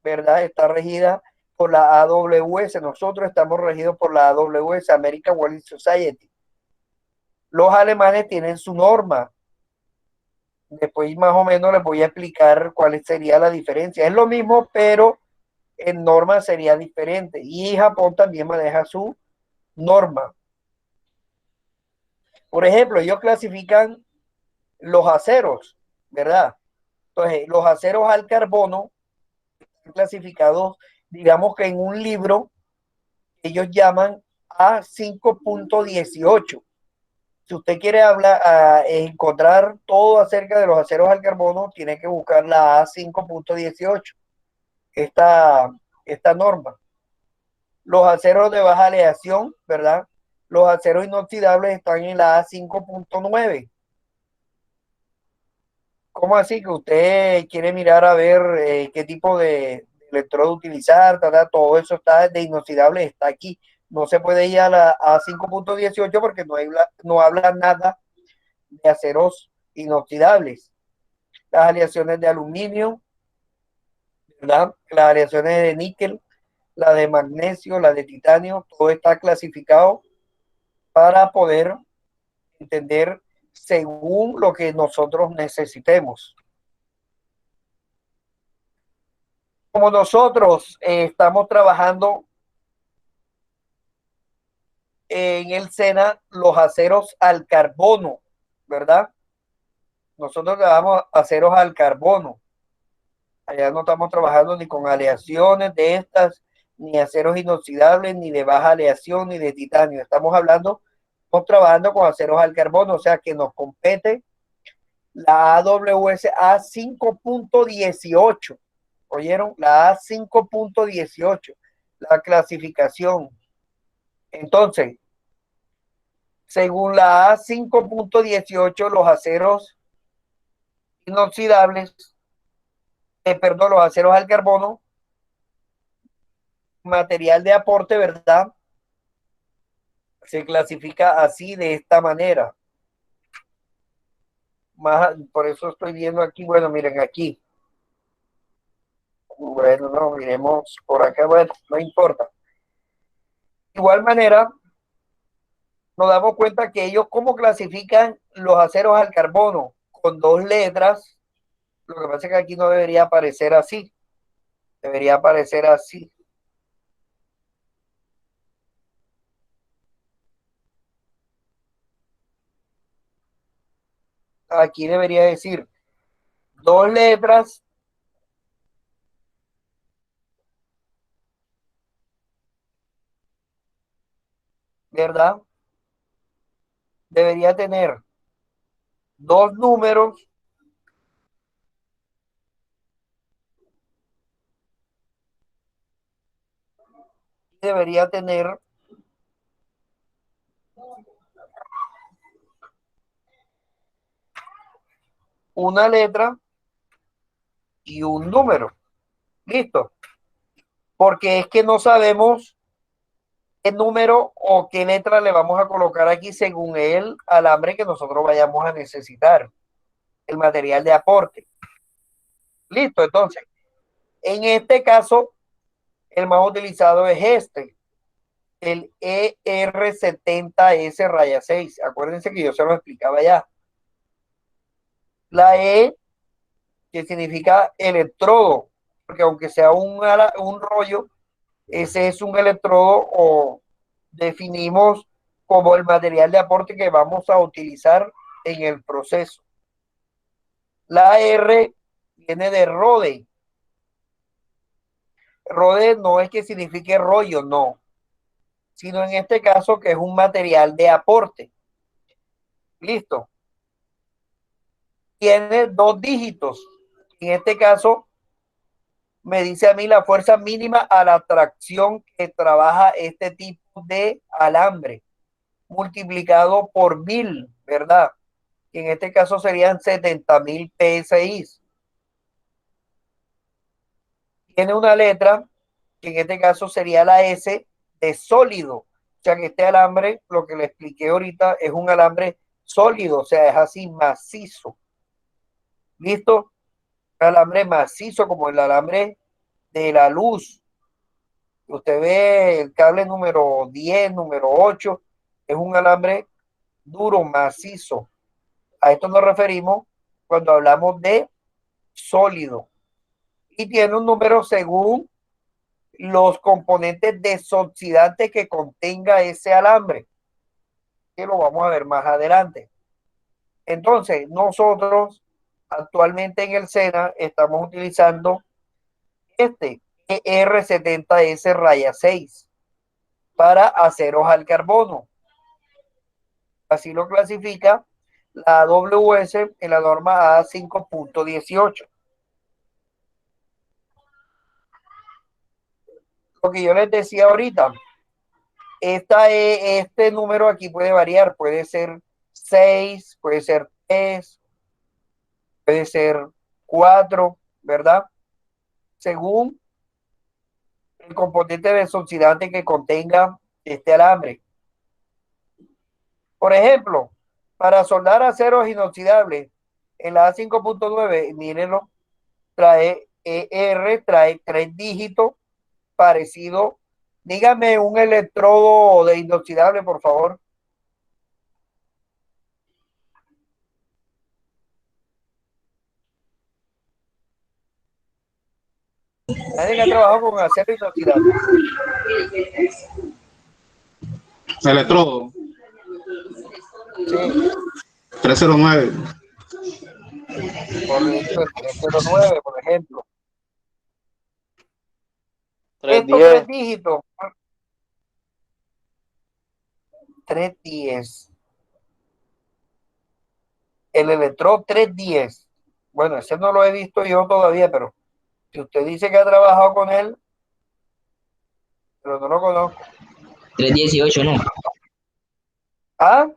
¿verdad? Está regida por la AWS. Nosotros estamos regidos por la AWS, American Welding Society. Los alemanes tienen su norma. Después más o menos les voy a explicar cuál sería la diferencia. Es lo mismo, pero en norma sería diferente. Y Japón también maneja su norma. Por ejemplo, ellos clasifican los aceros, ¿verdad? Entonces, los aceros al carbono están clasificados, digamos que en un libro, ellos llaman A5.18. Si usted quiere hablar, encontrar todo acerca de los aceros al carbono, tiene que buscar la A5.18, esta, esta norma. Los aceros de baja aleación, ¿verdad? Los aceros inoxidables están en la A5.9. ¿Cómo así que usted quiere mirar a ver qué tipo de electrodo utilizar? ¿Tada? Todo eso está de inoxidable, está aquí. No se puede ir a la A5.18 porque no habla nada de aceros inoxidables. Las aleaciones de aluminio, ¿verdad? Las aleaciones de níquel, la de magnesio, la de titanio, todo está clasificado para poder entender según lo que nosotros necesitemos. Como nosotros estamos trabajando en el SENA los aceros al carbono, ¿verdad? Nosotros trabajamos aceros al carbono. Allá no estamos trabajando ni con aleaciones de estas, ni aceros inoxidables, ni de baja aleación, ni de titanio. Estamos trabajando con aceros al carbono, o sea que nos compete la AWS A5.18. ¿Oyeron? La A5.18, la clasificación. Entonces, según la A5.18, los aceros inoxidables, perdón, los aceros al carbono, material de aporte, ¿verdad? Se clasifica así, de esta manera. Por eso estoy viendo aquí, bueno, miren aquí. Bueno, no, miremos por acá, bueno, no importa. De igual manera, nos damos cuenta que ellos, ¿cómo clasifican los aceros al carbono? Con dos letras. Lo que pasa es que aquí no debería aparecer así. Debería aparecer así. Aquí debería decir dos letras, ¿verdad? Debería tener dos números, debería tener una letra y un número. Listo. Porque es que no sabemos qué número o qué letra le vamos a colocar aquí según el alambre que nosotros vayamos a necesitar, el material de aporte. Listo, entonces, en este caso, el más utilizado es este, el ER70S-6. Acuérdense que yo se lo explicaba ya. La E, que significa electrodo, porque aunque sea un rollo, ese es un electrodo o definimos como el material de aporte que vamos a utilizar en el proceso. La R viene de rode. Rode no es que signifique rollo, no, sino en este caso que es un material de aporte. Listo. Tiene dos dígitos. En este caso, me dice a mí la fuerza mínima a la tracción que trabaja este tipo de alambre, multiplicado por 1000, ¿verdad? En este caso serían 70.000 PSI. Tiene una letra, que en este caso sería la S de sólido. O sea que este alambre, lo que le expliqué ahorita, es un alambre sólido, o sea, es así macizo. ¿Listo? Alambre macizo como el alambre de la luz. Usted ve el cable número 10, número 8, es un alambre duro, macizo. A esto nos referimos cuando hablamos de sólido. Y tiene un número según los componentes desoxidantes que contenga ese alambre, que lo vamos a ver más adelante. Entonces, nosotros actualmente en el SENA estamos utilizando este ER70S-6 para aceros al carbono. Así lo clasifica la AWS en la norma A5.18. Lo que yo les decía ahorita, este número aquí puede variar, puede ser 6, puede ser 3, puede ser 4, ¿verdad? Según el componente desoxidante que contenga este alambre. Por ejemplo, para soldar aceros inoxidables, en la A5.9, mírenlo, trae trae 3 dígitos parecido. Dígame un electrodo de inoxidable, por favor. Nadie que ha trabajado con acero inoxidable. Electrodo. Sí. 309. Correcto, el 309, por ejemplo. 310. Estos 3 dígitos. 310. El electrodo 310. Bueno, ese no lo he visto yo todavía, pero si usted dice que ha trabajado con él, pero no lo conozco. 318, ¿no? ¿Ah?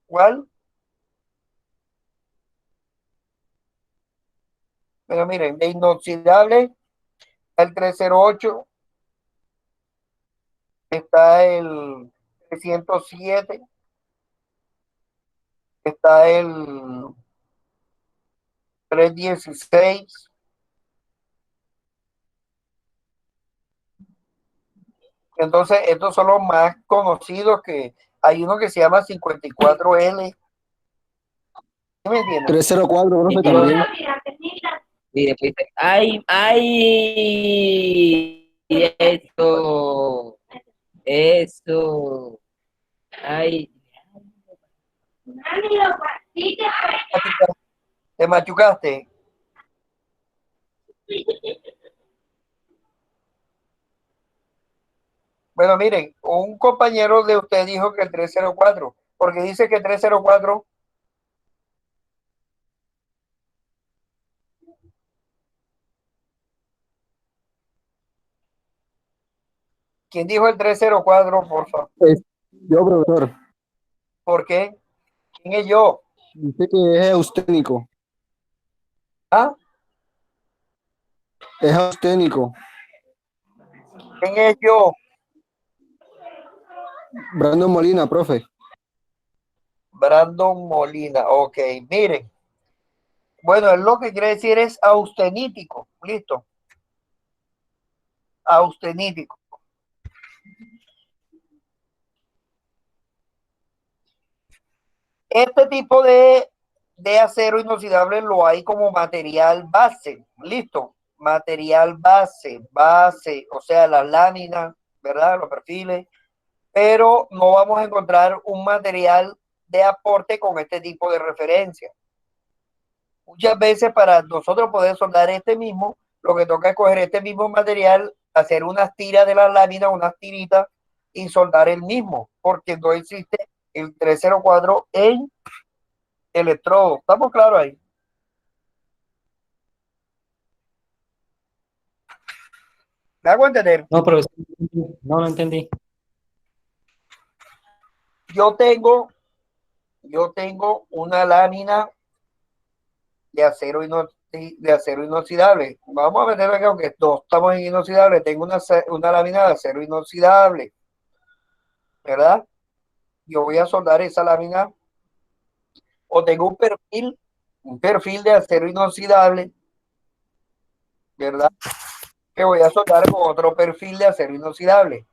¿Cuál? Pero miren, de inoxidable el 308, está el 307, está el 316. Entonces, estos son los más conocidos, que hay uno que se llama 54L. ¿Sí me entienden? 304, profe, Y también. y después dice, ay, eso, ay, ¿Te machucaste? Bueno, miren, un compañero de usted dijo que el 304, porque dice que el 304, ¿quién dijo el 304, por favor? Yo, profesor, ¿Por qué? ¿Quién es yo? dice que es eusténico. ¿Ah? Es eusténico. ¿Quién es yo? Brandon Molina, profe. Brandon Molina. Ok, miren. Bueno, él lo que quiere decir es austenítico. Listo. Austenítico. Este tipo de acero inoxidable lo hay como material base. Listo. Material base, o sea, las láminas, ¿verdad? Los perfiles. Pero no vamos a encontrar un material de aporte con este tipo de referencia. Muchas veces para nosotros poder soldar este mismo, lo que toca es coger este mismo material, hacer unas tiras de la lámina, unas tiritas y soldar el mismo, porque no existe el 304 en electrodo. ¿Estamos claros ahí? ¿Me hago entender? No, profesor, no lo entendí. Yo tengo, yo tengo una lámina de acero inoxidable. Vamos a meter aquí, aunque todos estamos en inoxidable. Tengo una lámina de acero inoxidable, ¿verdad? Yo voy a soldar esa lámina, o tengo un perfil de acero inoxidable, ¿verdad? Que voy a soldar con otro perfil de acero inoxidable.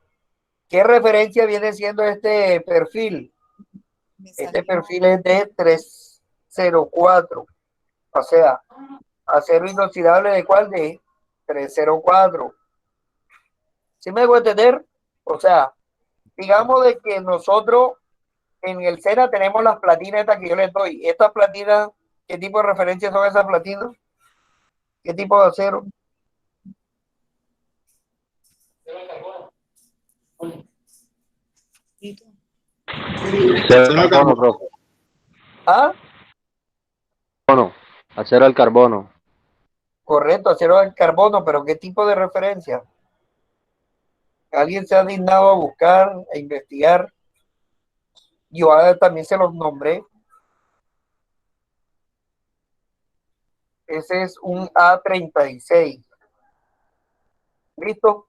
¿Qué referencia viene siendo este perfil? Este perfil es de 304, o sea, acero inoxidable de cuál, de 304. ¿Sí me voy a entender? O sea, digamos de que nosotros en el SENA tenemos las platinas estas que yo les doy. Estas platinas, ¿qué tipo de referencia son esas platinas? ¿Qué tipo de acero? Acero al carbono, profe. Ah, Carbono. Acero al carbono. correcto, acero al carbono, pero ¿qué tipo de referencia? ¿Alguien se ha dignado a buscar, a investigar? Yo también se los nombré. Ese es un A36. ¿Listo?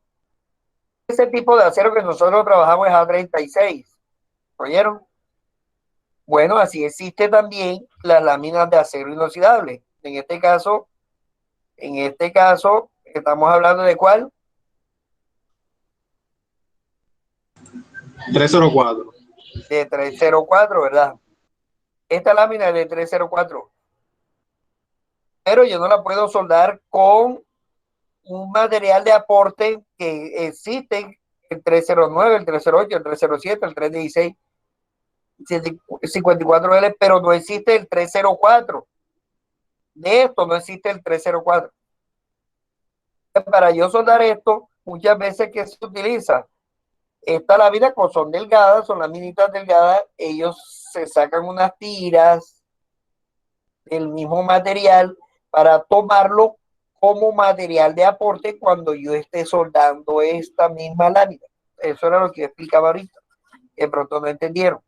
Ese tipo de acero que nosotros trabajamos es A36. ¿Oyeron? Bueno, así existe también las láminas de acero inoxidable. En este caso, estamos hablando de ¿cuál? 304. De 304, ¿verdad? Esta lámina es de 304. Pero yo no la puedo soldar con un material de aporte que existe, el 309, el 308, el 307, el 316, 54L, pero no existe el 304. De esto no existe el 304. Para yo soldar esto, muchas veces que se utiliza esta lámina, como son delgadas, son laminitas delgadas, ellos se sacan unas tiras del mismo material para tomarlo como material de aporte cuando yo esté soldando esta misma lámina. Eso era lo que yo explicaba ahorita, que pronto no entendieron.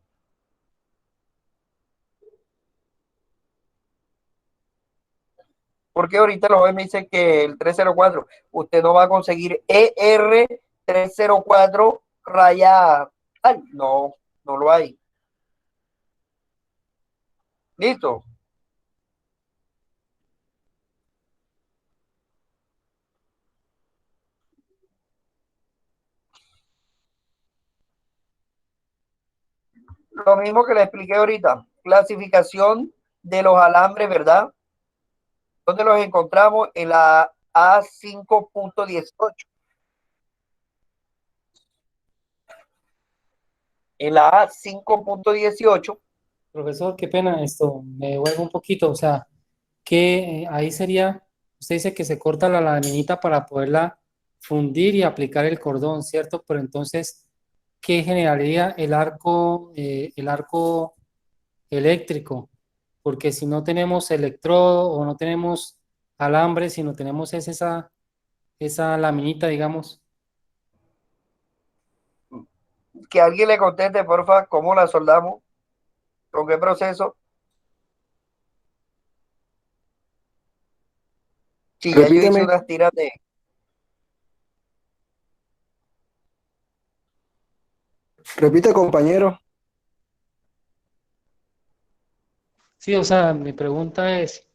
Porque ahorita los me dice que el 304, usted no va a conseguir ER304 raya tal. No, no lo hay. Listo. Lo mismo que le expliqué ahorita. Clasificación de los alambres, ¿verdad? ¿Dónde los encontramos? En la A5.18. En la A5.18. Profesor, qué pena esto, me devuelvo un poquito, o sea, que ahí sería, usted dice que se corta la laminita para poderla fundir y aplicar el cordón, ¿cierto? Pero entonces, ¿qué generaría el arco eléctrico? Porque si no tenemos electrodo o no tenemos alambre, si no tenemos esa laminita, digamos. Que alguien le conteste, porfa, cómo la soldamos, con qué proceso. Sí, ya yo hice Repíteme, unas tiras de... repite, compañero. Sí, o sea, mi pregunta es,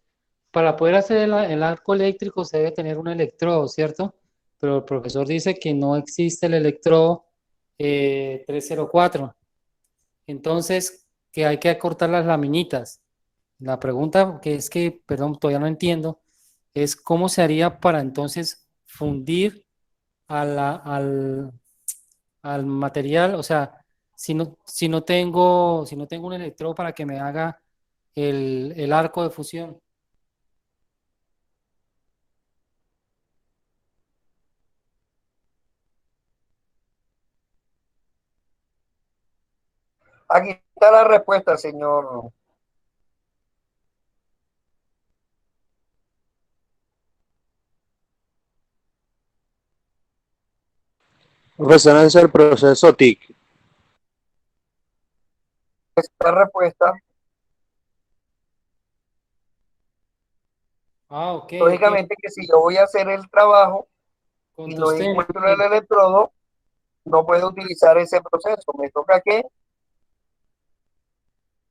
para poder hacer el arco eléctrico se debe tener un electrodo, ¿cierto? Pero el profesor dice que no existe el electrodo 304. Entonces, que hay que acortar las laminitas. La pregunta que es que, perdón, todavía no entiendo, es cómo se haría para entonces fundir a al material, o sea, si no tengo un electrodo para que me haga el arco de fusión. Aquí está la respuesta, señor. Profesor, ese es el proceso TIC. Esta respuesta, Ah, ok, ok. lógicamente que si yo voy a hacer el trabajo Con y no tustén, encuentro el ok. electrodo, no puedo utilizar ese proceso. Me toca que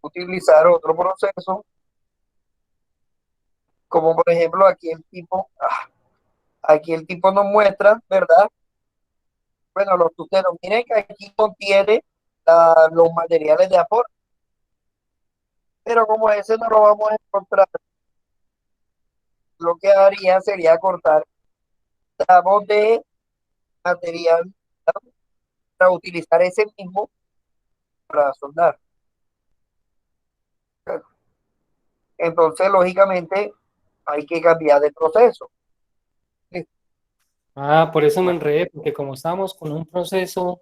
utilizar otro proceso, como por ejemplo aquí el tipo nos muestra, ¿verdad? Bueno, los tusteros, miren que aquí contiene los materiales de aporte, pero como ese no lo vamos a encontrar, lo que haría sería cortar tramos de material para utilizar ese mismo para soldar. Entonces, lógicamente, hay que cambiar de proceso. Ah, por eso me enredé, porque como estábamos con un proceso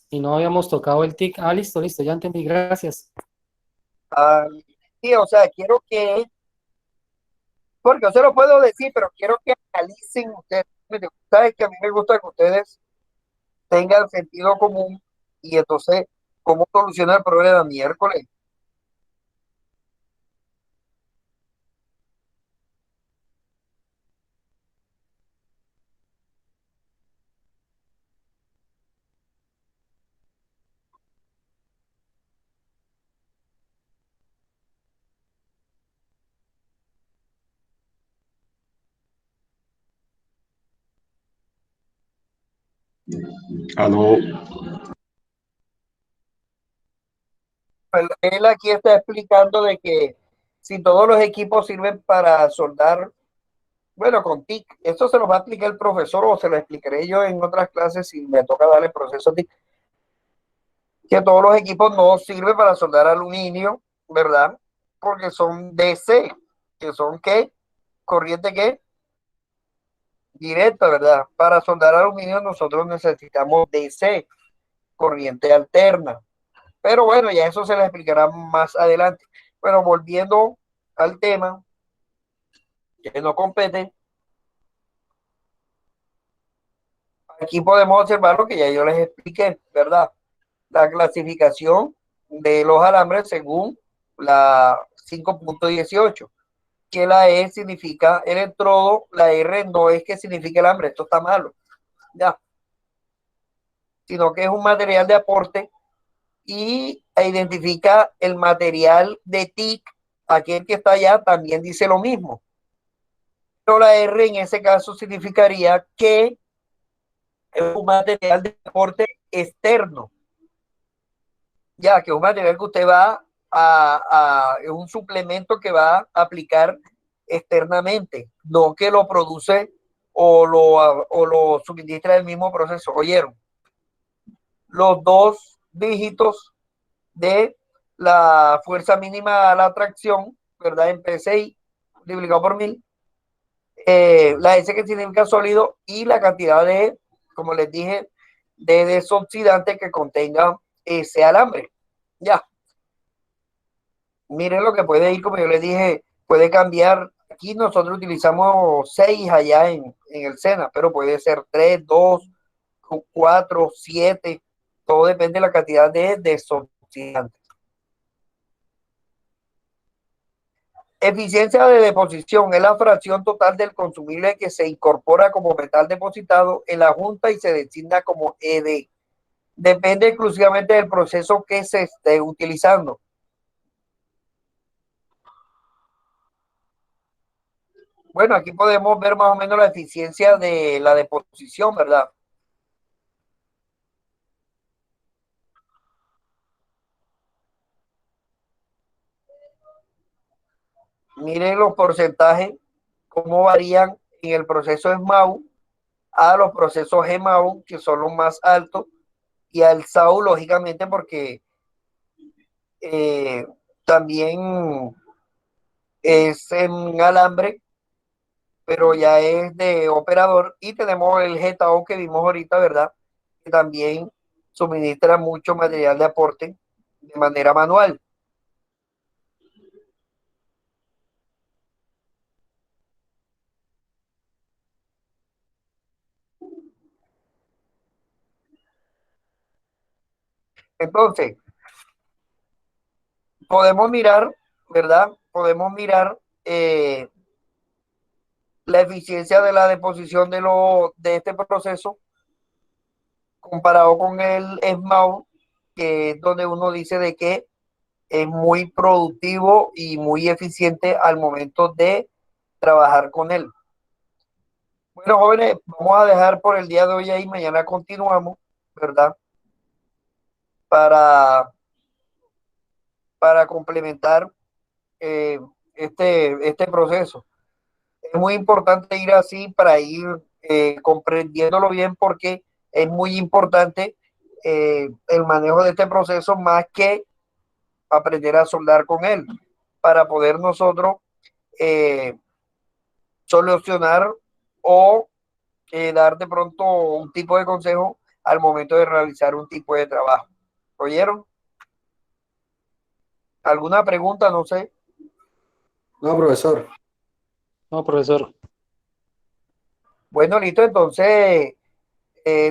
y no habíamos tocado el TIC. Ah, listo, listo, ya entendí, gracias. Ah, sí, o sea, quiero que, porque yo se lo puedo decir, pero quiero que analicen ustedes. Sabes que a mí me gusta que ustedes tengan sentido común y entonces, ¿cómo solucionar el problema miércoles? Aló. Él aquí está explicando de que si todos los equipos sirven para soldar, bueno, con TIC, esto se lo va a explicar el profesor o se lo explicaré yo en otras clases si me toca darle el proceso TIC, que todos los equipos no sirven para soldar aluminio, ¿verdad? Porque son DC, que son ¿qué? Corriente ¿qué? Directa, ¿verdad? Para soldar aluminio nosotros necesitamos DC, corriente alterna. Pero bueno, ya eso se les explicará más adelante. Bueno, volviendo al tema que no compete, aquí podemos observar lo que ya yo les expliqué, ¿verdad? La clasificación de los alambres según la 5.18. que la E significa electrodo, la R no es que signifique el hambre, esto está malo, ya, sino que es un material de aporte y identifica el material de TIC, aquel que está allá también dice lo mismo, pero la R en ese caso significaría que es un material de aporte externo, ya que es un material que usted va es un suplemento que va a aplicar externamente, no que lo produce o lo suministra el mismo proceso. ¿Oyeron? Los dos dígitos de la fuerza mínima a la atracción, ¿verdad? En PSI, multiplicado por 1000, la S que significa sólido y la cantidad de, como les dije, de desoxidante que contenga ese alambre. Ya. Miren lo que puede ir, como yo les dije, puede cambiar. Aquí nosotros utilizamos 6 allá en el SENA, pero puede ser 3, 2, 4, 7. Todo depende de la cantidad de desoxidantes. Eficiencia de deposición es la fracción total del consumible que se incorpora como metal depositado en la junta y se designa como ED. Depende exclusivamente del proceso que se esté utilizando. Bueno, aquí podemos ver más o menos la eficiencia de la deposición, ¿verdad? Miren los porcentajes, cómo varían en el proceso SMAU a los procesos GMAU, que son los más altos, y al SAU, lógicamente, porque también es en alambre, pero ya es de operador, y tenemos el GTAO que vimos ahorita, ¿verdad? Que también suministra mucho material de aporte de manera manual. Entonces, podemos mirar, ¿verdad? Podemos mirar la eficiencia de la deposición de este proceso comparado con el SMAU, que es donde uno dice de que es muy productivo y muy eficiente al momento de trabajar con él. Bueno, jóvenes, vamos a dejar por el día de hoy ahí, mañana continuamos, ¿verdad? Para, para complementar este proceso. Es muy importante ir así para ir comprendiéndolo bien porque es muy importante el manejo de este proceso más que aprender a soldar con él para poder nosotros eh, solucionar o dar de pronto un tipo de consejo al momento de realizar un tipo de trabajo. ¿Oyeron? ¿Alguna pregunta? No sé. No, profesor. No, profesor. Bueno, listo, entonces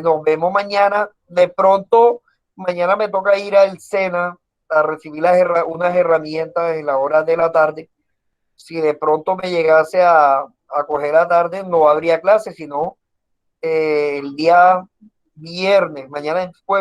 nos vemos mañana. De pronto, mañana me toca ir al SENA a recibir unas herramientas en la hora de la tarde. Si de pronto me llegase a coger la tarde, no habría clase, sino el día viernes, mañana es jueves.